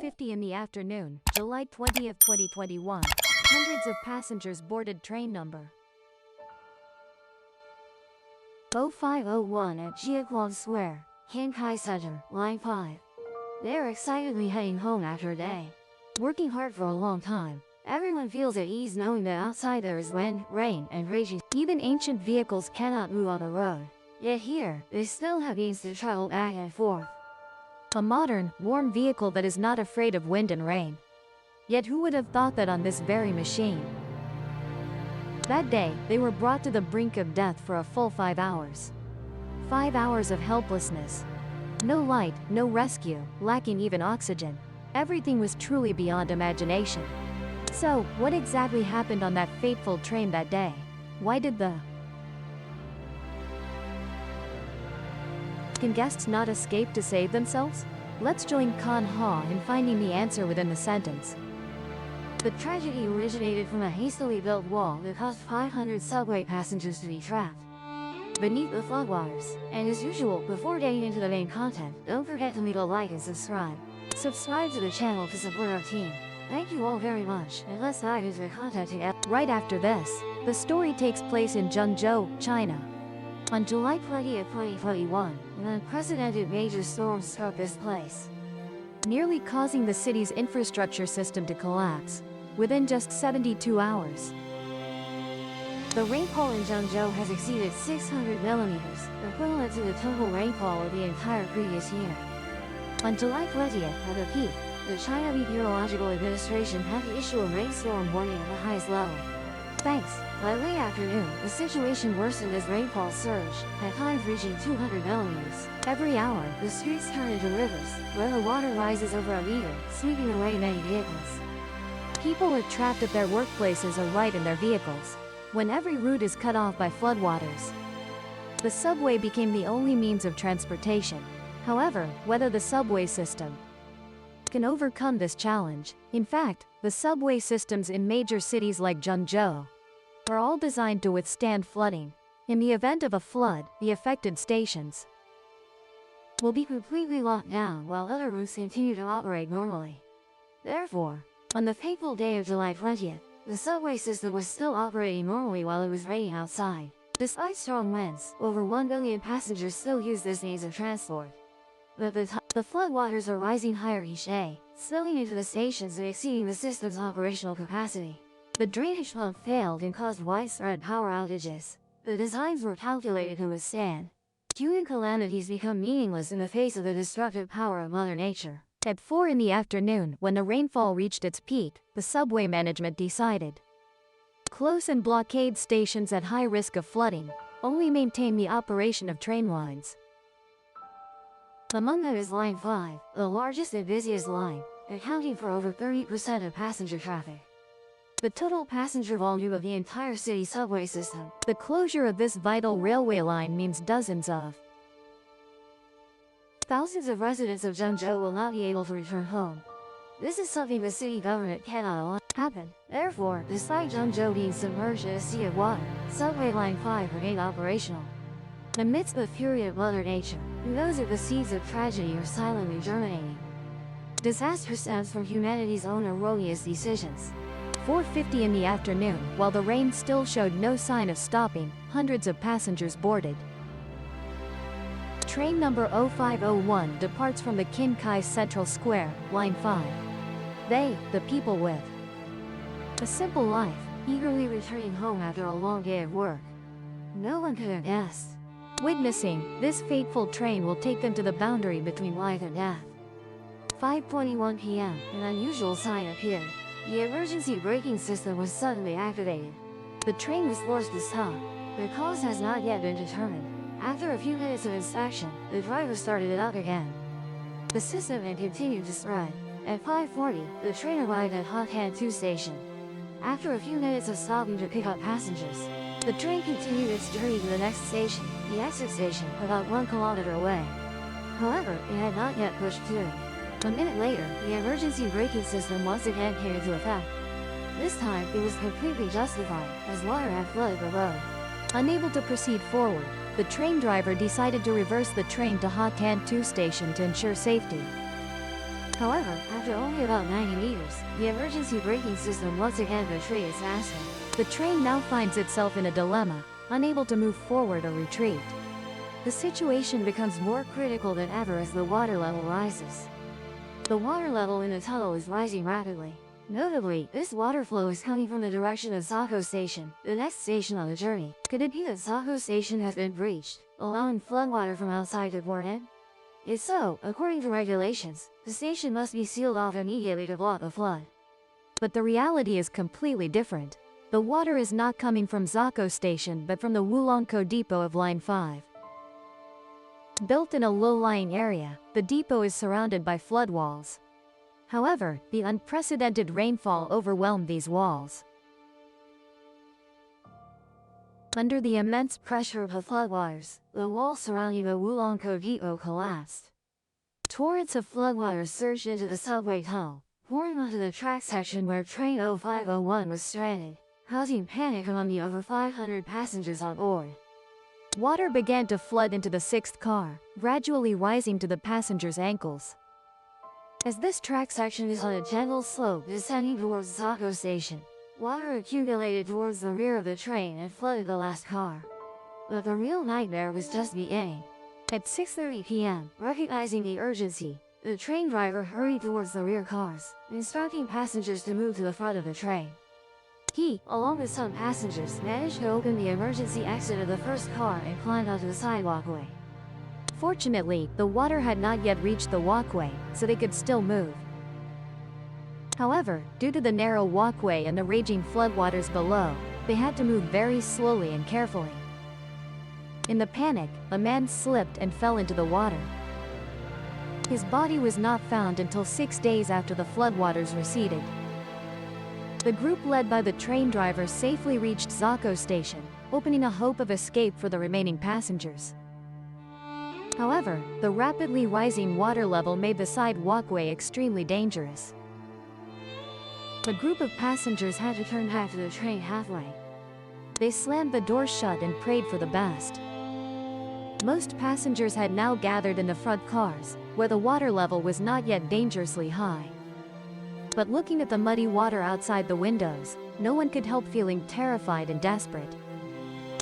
4:50 in the afternoon, July 20th, 2021. Hundreds of passengers boarded train number 0501 at Jiaquan Square, Kinkai Center, Line 5. They're excitedly heading home after a day. Working hard for a long time, everyone feels at ease knowing that outside there is wind, rain, and raging. Even ancient vehicles cannot move on the road. Yet here, they still have means to travel back and forth. A modern, warm vehicle that is not afraid of wind and rain. Yet who would have thought that on this very machine? That day, they were brought to the brink of death for a full 5 hours. 5 hours of helplessness. No light, no rescue, lacking even oxygen. Everything was truly beyond imagination. So, what exactly happened on that fateful train that day? Why did Can guests not escape to save themselves? Let's join Kan Ha in finding the answer within the sentence. The tragedy originated from a hastily built wall that caused 500 subway passengers to be trapped beneath the floodwaters. And as usual, before getting into the main content, don't forget to leave a like and subscribe. Subscribe to the channel to support our team. Thank you all very much, and let's dive into the content together. Right after this, the story takes place in Zhengzhou, China. On July 20th, 2021, an unprecedented major storm struck this place, nearly causing the city's infrastructure system to collapse within just 72 hours. The rainfall in Zhengzhou has exceeded 600 millimeters, equivalent to the total rainfall of the entire previous year. On July 20th, at the peak, the China Meteorological Administration had to issue a rainstorm warning at the highest level. Thanks. By late afternoon, the situation worsened as rainfall surged, at times reaching 200 millimeters. Every hour, the streets turn into rivers, where the water rises over a meter, sweeping away many vehicles. People are trapped at their workplaces or right in their vehicles, when every route is cut off by floodwaters. The subway became the only means of transportation. However, whether the subway system can overcome this challenge. In fact, the subway systems in major cities like Zhengzhou are all designed to withstand flooding. In the event of a flood, the affected stations will be completely locked down while other routes continue to operate normally. Therefore, on the fateful day of July 20th, the subway system was still operating normally while it was raining outside. Despite strong winds, over 1 billion passengers still use this means of transport. But the floodwaters are rising higher each day, spilling into the stations and exceeding the system's operational capacity. The drainage pump failed and caused widespread power outages. The designs were calculated to withstand. Human calamities become meaningless in the face of the destructive power of Mother Nature. At 4 in the afternoon, when the rainfall reached its peak, the subway management decided close and blockade stations at high risk of flooding, only maintain the operation of train lines. Among them is Line 5, the largest and busiest line, accounting for over 30% of passenger traffic. The total passenger volume of the entire city subway system. The closure of this vital railway line means thousands of residents of Zhengzhou will not be able to return home. This is something the city government cannot allow happen. Therefore, despite Zhengzhou being submerged in a sea of water, subway line 5 remained operational. Amidst the fury of Mother Nature, who knows if the seeds of tragedy are silently germinating? Disaster stems from humanity's own erroneous decisions. 4:50 in the afternoon, while the rain still showed no sign of stopping, hundreds of passengers boarded. Train number 0501 departs from the Kinkai Central Square, Line 5. They, the people with a simple life, eagerly returning home after a long day of work. No one could have guessed. Witnessing, this fateful train will take them to the boundary between life and death. 5:21 p.m., an unusual sign appeared. The emergency braking system was suddenly activated. The train was forced to stop. The cause has not yet been determined. After a few minutes of inspection, the driver started it up again. The system had continued to spread. At 5:40, the train arrived at Hotan 2 station. After a few minutes of stopping to pick up passengers, the train continued its journey to the next station, the exit station, about 1 kilometer away. However, it had not yet pushed through. A minute later, the emergency braking system once again came into effect. This time, it was completely justified, as water had flooded the road. Unable to proceed forward, the train driver decided to reverse the train to Hotan 2 station to ensure safety. However, after only about 90 meters, the emergency braking system once again betrayed its master. The train now finds itself in a dilemma, unable to move forward or retreat. The situation becomes more critical than ever as the water level rises. The water level in the tunnel is rising rapidly. Notably, this water flow is coming from the direction of Sako Station, the next station on the journey. Could it be that Sako Station has been breached, allowing floodwater from outside to pour in? If so, according to regulations, the station must be sealed off immediately to block the flood. But the reality is completely different. The water is not coming from Sako Station but from the Wulongko Depot of Line 5. Built in a low-lying area, the depot is surrounded by flood walls. However, the unprecedented rainfall overwhelmed these walls. Under the immense pressure of the floodwaters, the wall surrounding the Wulongko Depot collapsed. Torrents of floodwaters surged into the subway tunnel, pouring onto the track section where train 0501 was stranded, causing panic among the over 500 passengers on board. Water began to flood into the sixth car, gradually rising to the passengers' ankles. As this track section is on a gentle slope descending towards Sako Station, water accumulated towards the rear of the train and flooded the last car. But the real nightmare was just beginning. At 6:30 p.m., recognizing the urgency, the train driver hurried towards the rear cars, instructing passengers to move to the front of the train. He, along with some passengers, managed to open the emergency exit of the first car and climbed onto the sidewalkway. Fortunately, the water had not yet reached the walkway, so they could still move. However, due to the narrow walkway and the raging floodwaters below, they had to move very slowly and carefully. In the panic, a man slipped and fell into the water. His body was not found until 6 days after the floodwaters receded. The group led by the train driver safely reached Sako Station, opening a hope of escape for the remaining passengers. However, the rapidly rising water level made the side walkway extremely dangerous. The group of passengers had to turn back to the train halfway. They slammed the doors shut and prayed for the best. Most passengers had now gathered in the front cars, where the water level was not yet dangerously high. But looking at the muddy water outside the windows, no one could help feeling terrified and desperate.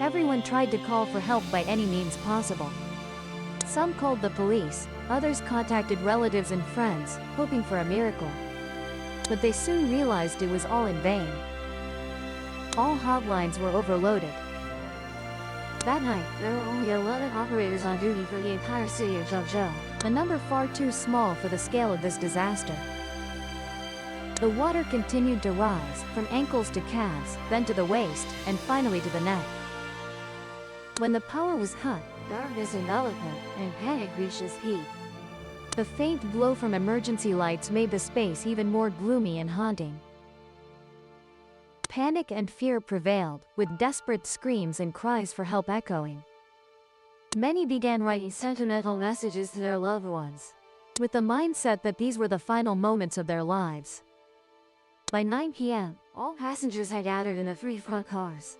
Everyone tried to call for help by any means possible. Some called the police, others contacted relatives and friends, hoping for a miracle. But they soon realized it was all in vain. All hotlines were overloaded. That night, there were only 11 operators on duty for the entire city of Zhengzhou, a number far too small for the scale of this disaster. The water continued to rise, from ankles to calves, then to the waist, and finally to the neck. When the power was cut, darkness enveloped them, and panic reached its peak. The faint glow from emergency lights made the space even more gloomy and haunting. Panic and fear prevailed, with desperate screams and cries for help echoing. Many began writing sentimental messages to their loved ones, with the mindset that these were the final moments of their lives. By 9 p.m., all passengers had gathered in the 3 front cars.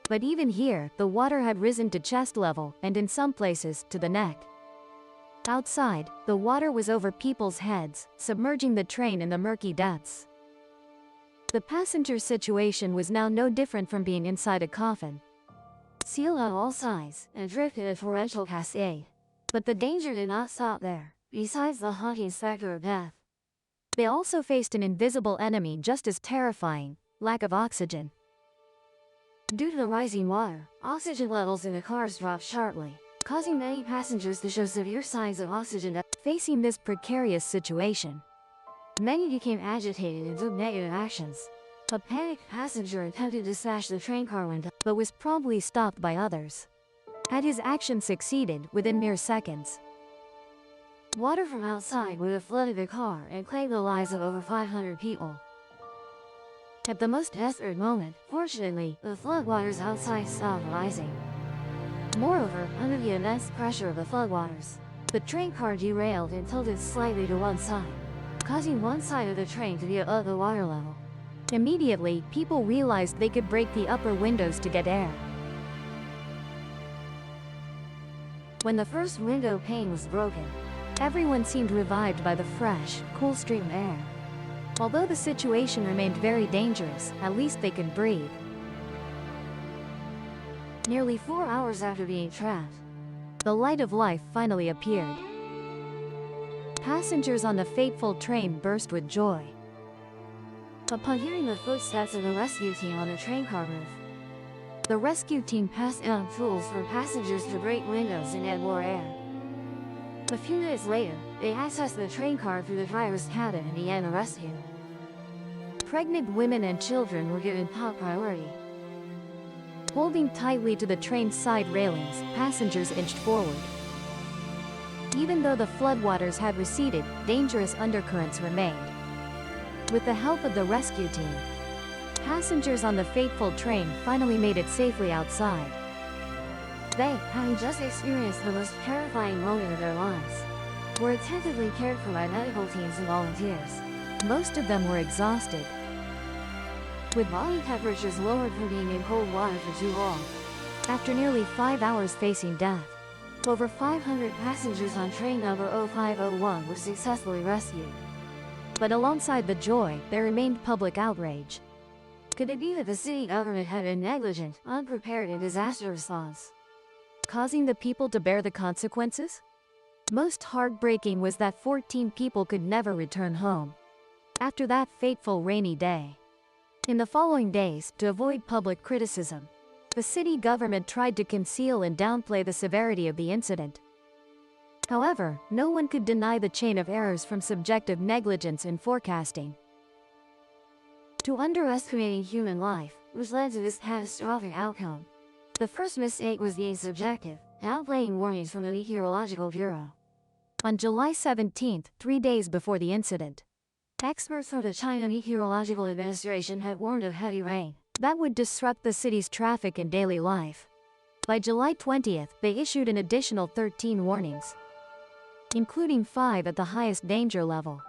But even here, the water had risen to chest level, and in some places, to the neck. Outside, the water was over people's heads, submerging the train in the murky depths. The passenger situation was now no different from being inside a coffin, sealed on all sides, and dripped in a torrential cascade. But the danger did not stop there. Besides the haunting specter of death, they also faced an invisible enemy just as terrifying: lack of oxygen. Due to the rising water, oxygen levels in the cars dropped sharply, causing many passengers to show severe signs of oxygen deficit. Facing this precarious situation, many became agitated and took negative actions. A panicked passenger attempted to smash the train car window, but was promptly stopped by others. Had his action succeeded, within mere seconds, water from outside would have flooded the car and claimed the lives of over 500 people. At the most desperate moment, fortunately, the floodwaters outside stopped rising. Moreover, under the immense pressure of the floodwaters, the train car derailed and tilted slightly to one side, causing one side of the train to be above the water level. Immediately, people realized they could break the upper windows to get air. When the first window pane was broken, Everyone seemed revived by the fresh, cool stream air. Although the situation remained very dangerous, at least they could breathe. Nearly 4 hours after being trapped, the light of life finally appeared. Passengers on the fateful train burst with joy. Upon hearing the footsteps of the rescue team on the train car roof, the rescue team passed out tools for passengers to break windows and add more air. A few minutes later, they accessed the train car through the driver's cabin and began the rescue. Pregnant women and children were given top priority. Holding tightly to the train's side railings, passengers inched forward. Even though the floodwaters had receded, dangerous undercurrents remained. With the help of the rescue team, passengers on the fateful train finally made it safely outside. They, having just experienced the most terrifying moment of their lives, were attentively cared for by medical teams and volunteers. Most of them were exhausted, with body temperatures lowered from being in cold water for too long. After nearly 5 hours facing death, over 500 passengers on train number 0501 were successfully rescued. But alongside the joy, there remained public outrage. Could it be that the city government had been negligent, unprepared in disaster response, causing the people to bear the consequences? Most heartbreaking was that 14 people could never return home after that fateful rainy day. In the following days, to avoid public criticism, the city government tried to conceal and downplay the severity of the incident. However, no one could deny the chain of errors from subjective negligence in forecasting to underestimating human life, which led to this catastrophic outcome. The first mistake was being subjective, outplaying warnings from the Meteorological Bureau. On July 17, 3 days before the incident, experts from the China Meteorological Administration had warned of heavy rain that would disrupt the city's traffic and daily life. By July 20th, they issued an additional 13 warnings, including 5 at the highest danger level.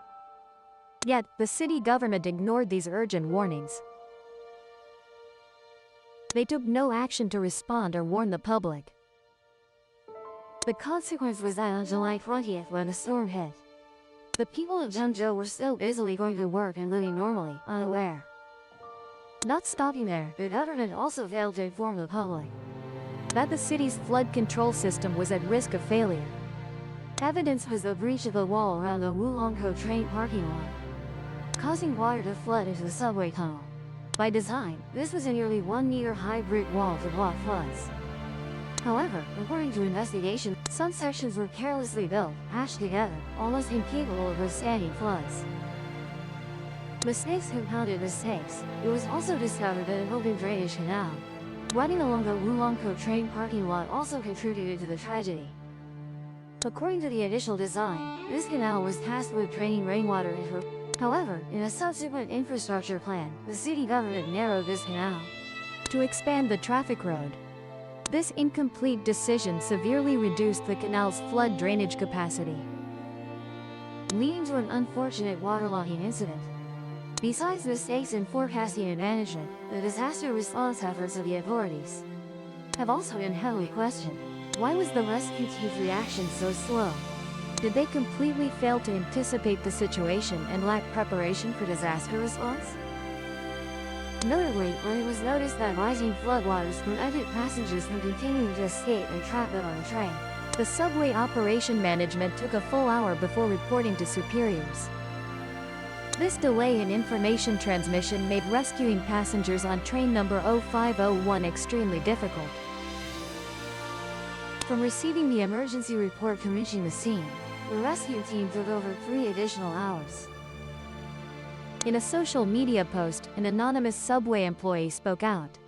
Yet, the city government ignored these urgent warnings. They took no action to respond or warn the public. The consequence was that on July 20th, when the storm hit, the people of Zhengzhou were still busily going to work and living normally, unaware. Not stopping there, the government also failed to inform the public that the city's flood control system was at risk of failure. Evidence was the breach of the wall around the Wulongkou train parking lot, causing water to flood into the subway tunnel. By design, this was a nearly 1-meter high brick wall to block floods. However, according to investigation, some sections were carelessly built, patched together, almost incapable of withstanding floods. Mistakes compounded mistakes. It was also discovered that an open drainage canal running along the Wulongkou train parking lot also contributed to the tragedy. According to the initial design, this canal was tasked with draining rainwater into. However, in a subsequent infrastructure plan, the city government narrowed this canal to expand the traffic road. This incomplete decision severely reduced the canal's flood drainage capacity, leading to an unfortunate waterlogging incident. Besides mistakes in forecasting and management, the disaster response efforts of the authorities have also been heavily questioned. Why was the rescue team's reaction so slow? Did they completely fail to anticipate the situation and lack preparation for disaster response? Notably, when it was noticed that rising floodwaters prevented passengers from continuing to escape and trap them on the train, the subway operation management took a full hour before reporting to superiors. This delay in information transmission made rescuing passengers on train number 0501 extremely difficult. From receiving the emergency report to reaching the scene, the rescue team took over 3 additional hours. In a social media post, an anonymous subway employee spoke out.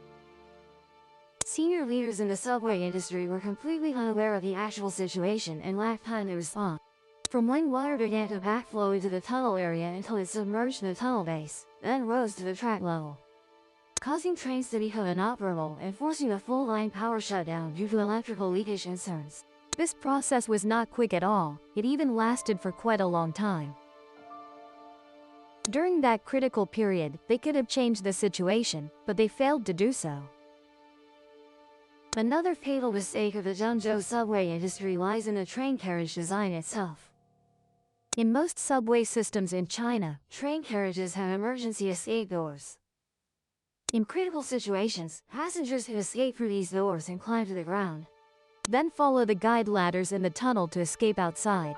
Senior leaders in the subway industry were completely unaware of the actual situation and lacked time to respond. From when water began to backflow into the tunnel area until it submerged the tunnel base, then rose to the track level, causing trains to become inoperable and forcing a full-line power shutdown due to electrical leakage concerns. This process was not quick at all. It even lasted for quite a long time. During that critical period, they could have changed the situation, but they failed to do so. Another fatal mistake of the Zhengzhou subway industry lies in the train carriage design itself. In most subway systems in China, train carriages have emergency escape doors. In critical situations, passengers who escape through these doors and climb to the ground, then follow the guide ladders in the tunnel to escape outside.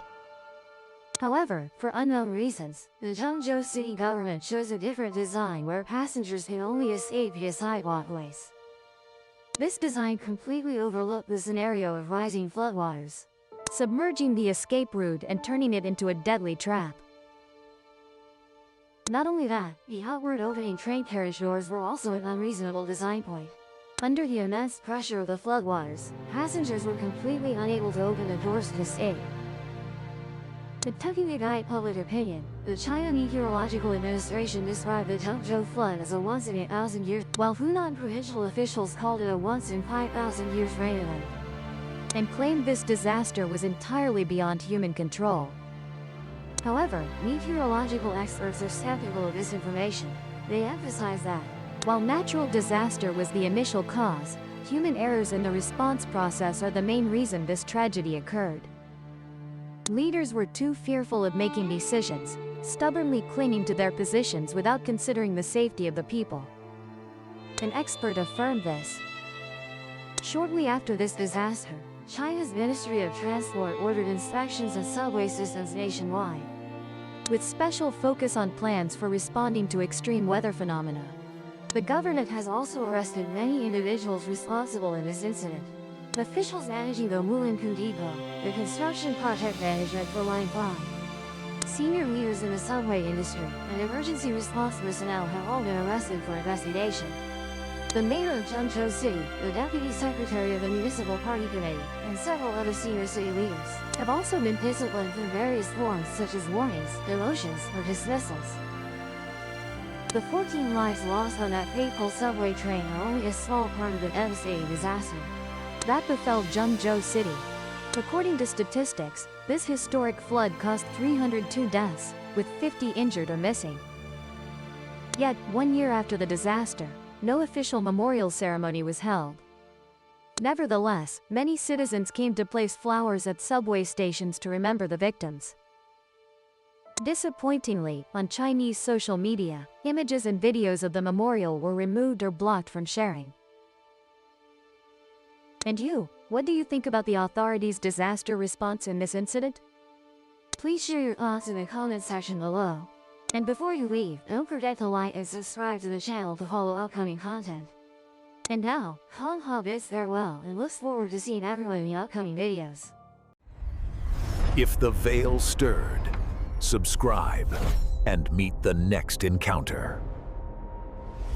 However, for unknown reasons, the Zhengzhou city government chose a different design where passengers can only escape via side walkways. This design completely overlooked the scenario of rising floodwaters, submerging the escape route and turning it into a deadly trap. Not only that, the outward opening train carriage doors were also an unreasonable design point. Under the immense pressure of the floodwaters, passengers were completely unable to open the doors to escape. To guide public opinion, the China Meteorological Administration described the Zhengzhou flood as a once-in-a-thousand-years, while Hunan provincial officials called it a once-in-5,000-years rain event, and claimed this disaster was entirely beyond human control. However, meteorological experts are skeptical of this information. They emphasize that, while natural disaster was the initial cause, human errors in the response process are the main reason this tragedy occurred. Leaders were too fearful of making decisions, stubbornly clinging to their positions without considering the safety of the people. An expert affirmed this. Shortly after this disaster, China's Ministry of Transport ordered inspections of subway systems nationwide, with special focus on plans for responding to extreme weather phenomena. The government has also arrested many individuals responsible in this incident. Officials managing the Mulinkou Depot, the construction project management for Line 5, senior leaders in the subway industry, and emergency response personnel have all been arrested for investigation. The mayor of Zhengzhou City, the deputy secretary of the municipal party committee, and several other senior city leaders have also been disciplined through various forms such as warnings, demotions, or dismissals. The 14 lives lost on that fateful subway train are only a small part of the devastating disaster that befell Zhengzhou City. According to statistics, this historic flood caused 302 deaths, with 50 injured or missing. Yet, 1 year after the disaster, no official memorial ceremony was held. Nevertheless, many citizens came to place flowers at subway stations to remember the victims. Disappointingly, on Chinese social media, images and videos of the memorial were removed or blocked from sharing. And you, what do you think about the authorities' disaster response in this incident? Please share your thoughts in the comment section below. And before you leave, don't forget to like and subscribe to the channel to follow upcoming content. And now, Hong Hong bids farewell and looks forward to seeing everyone in the upcoming videos. If the veil stirred, subscribe and meet the next encounter.